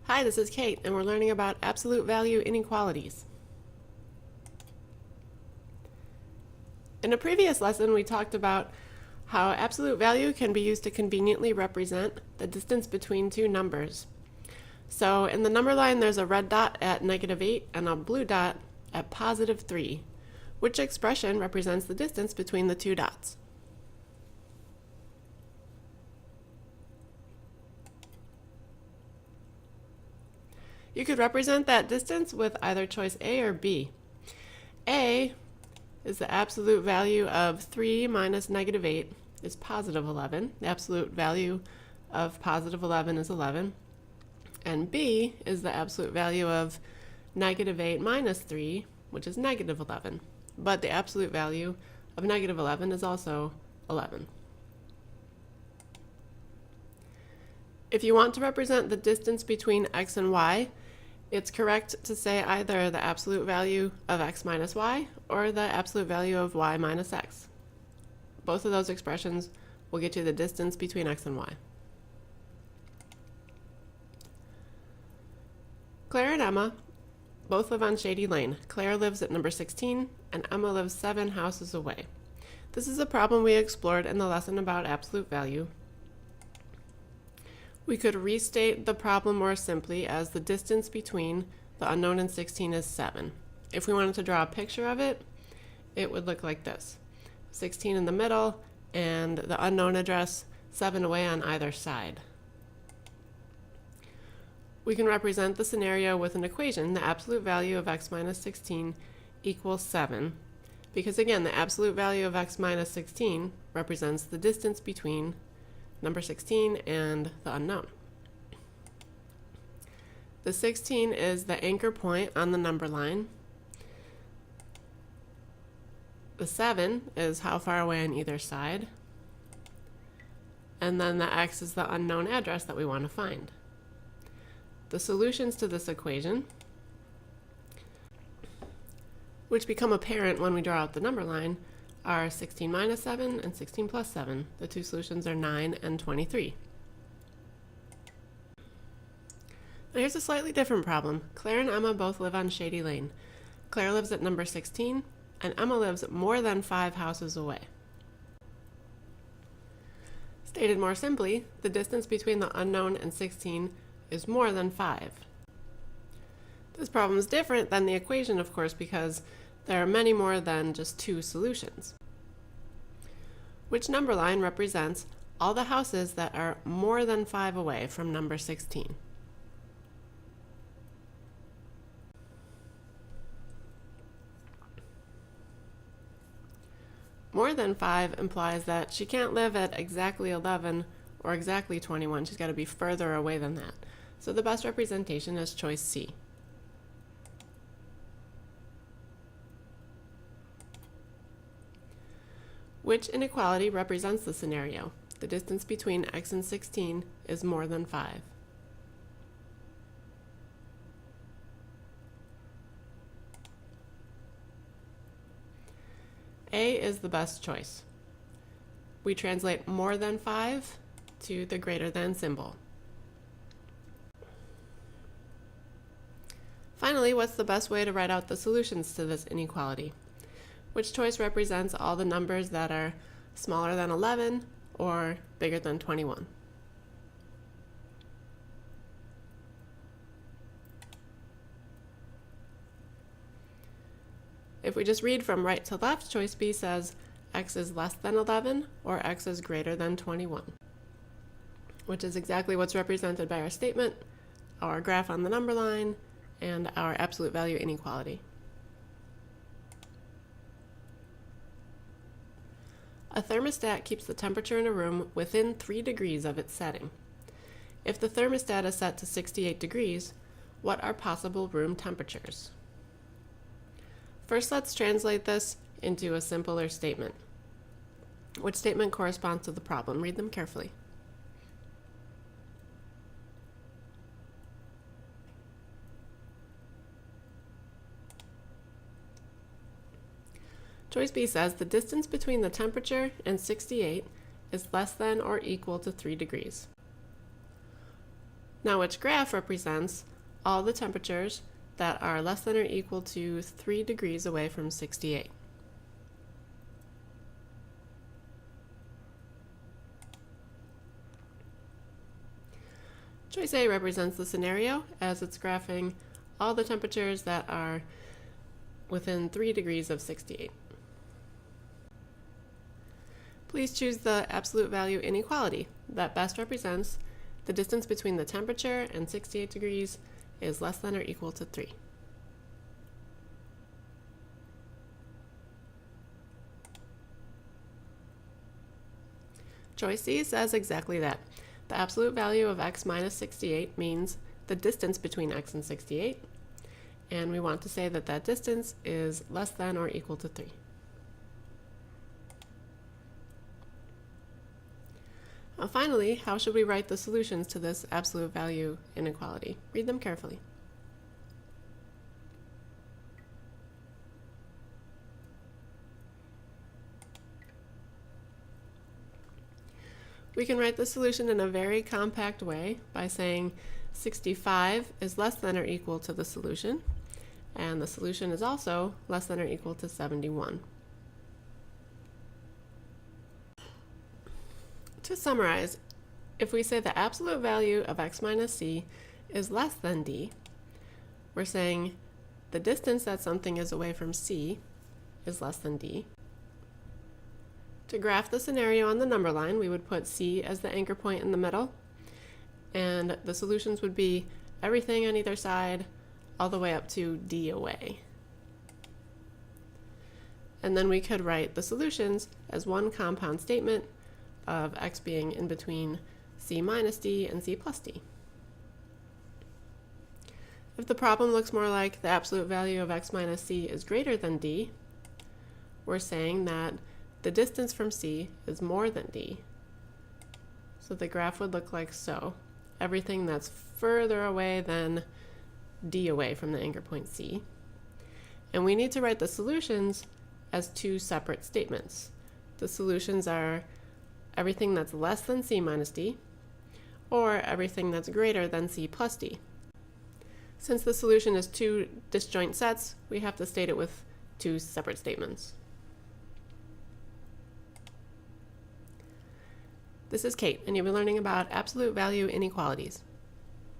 Hi, this is Kate, and we're learning about absolute value inequalities. In a previous lesson, we talked about how absolute value can be used to conveniently represent the distance between two numbers. So in the number line, there's a red dot at -8 and a blue dot at +3. Which expression represents the distance between the two dots? You could represent that distance with either choice A or B. A is the absolute value of 3 minus -8 is +11. The absolute value of +11 is 11. And B is the absolute value of -8 minus 3, which is -11. But the absolute value of -11 is also 11. If you want to represent the distance between x and y, it's correct to say either the absolute value of x minus y or the absolute value of y minus x. Both of those expressions will get you the distance between x and y. Claire and Emma both live on Shady Lane. Claire lives at number 16 and Emma lives 7 houses away. This is a problem we explored in the lesson about absolute value. We could restate the problem more simply as the distance between the unknown and 16 is 7. If we wanted to draw a picture of it, it would look like this. 16 in the middle and the unknown address 7 away on either side. We can represent the scenario with an equation. The absolute value of x minus 16 equals 7, because again, the absolute value of x minus 16 represents the distance between number 16 and the unknown. The 16 is the anchor point on the number line. The 7 is how far away on either side. And then the x is the unknown address that we want to find. The solutions to this equation, which become apparent when we draw out the number line, are 16 minus 7 and 16 plus 7. The two solutions are 9 and 23. Now here's a slightly different problem. Claire and Emma both live on Shady Lane. Claire lives at number 16 and Emma lives more than 5 houses away. Stated more simply, the distance between the unknown and 16 is more than 5. This problem is different than the equation, of course, because there are many more than just 2 solutions. Which number line represents all the houses that are more than 5 away from number 16? More than 5 implies that she can't live at exactly 11 or exactly 21. She's got to be further away than that. So the best representation is choice C. Which inequality represents the scenario? The distance between x and 16 is more than 5. A is the best choice. We translate more than 5 to the greater than symbol. Finally, what's the best way to write out the solutions to this inequality? Which choice represents all the numbers that are smaller than 11 or bigger than 21? If we just read from right to left, choice B says x is less than 11 or x is greater than 21, which is exactly what's represented by our statement, our graph on the number line, and our absolute value inequality. A thermostat keeps the temperature in a room within 3 degrees of its setting. If the thermostat is set to 68 degrees, what are possible room temperatures? First, let's translate this into a simpler statement. Which statement corresponds to the problem? Read them carefully. Choice B says the distance between the temperature and 68 is less than or equal to 3 degrees. Now, which graph represents all the temperatures that are less than or equal to 3 degrees away from 68? Choice A represents the scenario, as it's graphing all the temperatures that are within 3 degrees of 68. Please choose the absolute value inequality that best represents the distance between the temperature and 68 degrees is less than or equal to 3. Choice C says exactly that. The absolute value of x minus 68 means the distance between x and 68, and we want to say that that distance is less than or equal to 3. Finally, how should we write the solutions to this absolute value inequality? Read them carefully. We can write the solution in a very compact way by saying 65 is less than or equal to the solution, and the solution is also less than or equal to 71. To summarize, if we say the absolute value of x minus c is less than d, we're saying the distance that something is away from c is less than d. To graph the scenario on the number line, we would put c as the anchor point in the middle, and the solutions would be everything on either side all the way up to d away. And then we could write the solutions as one compound statement of x being in between c minus d and c plus d. If the problem looks more like the absolute value of x minus c is greater than d, we're saying that the distance from c is more than d. So the graph would look like so. Everything that's further away than d away from the anchor point c. And we need to write the solutions as two separate statements. The solutions are everything that's less than c minus d, or everything that's greater than c plus d. Since the solution is two disjoint sets, we have to state it with two separate statements. This is Kate, and you'll be learning about absolute value inequalities.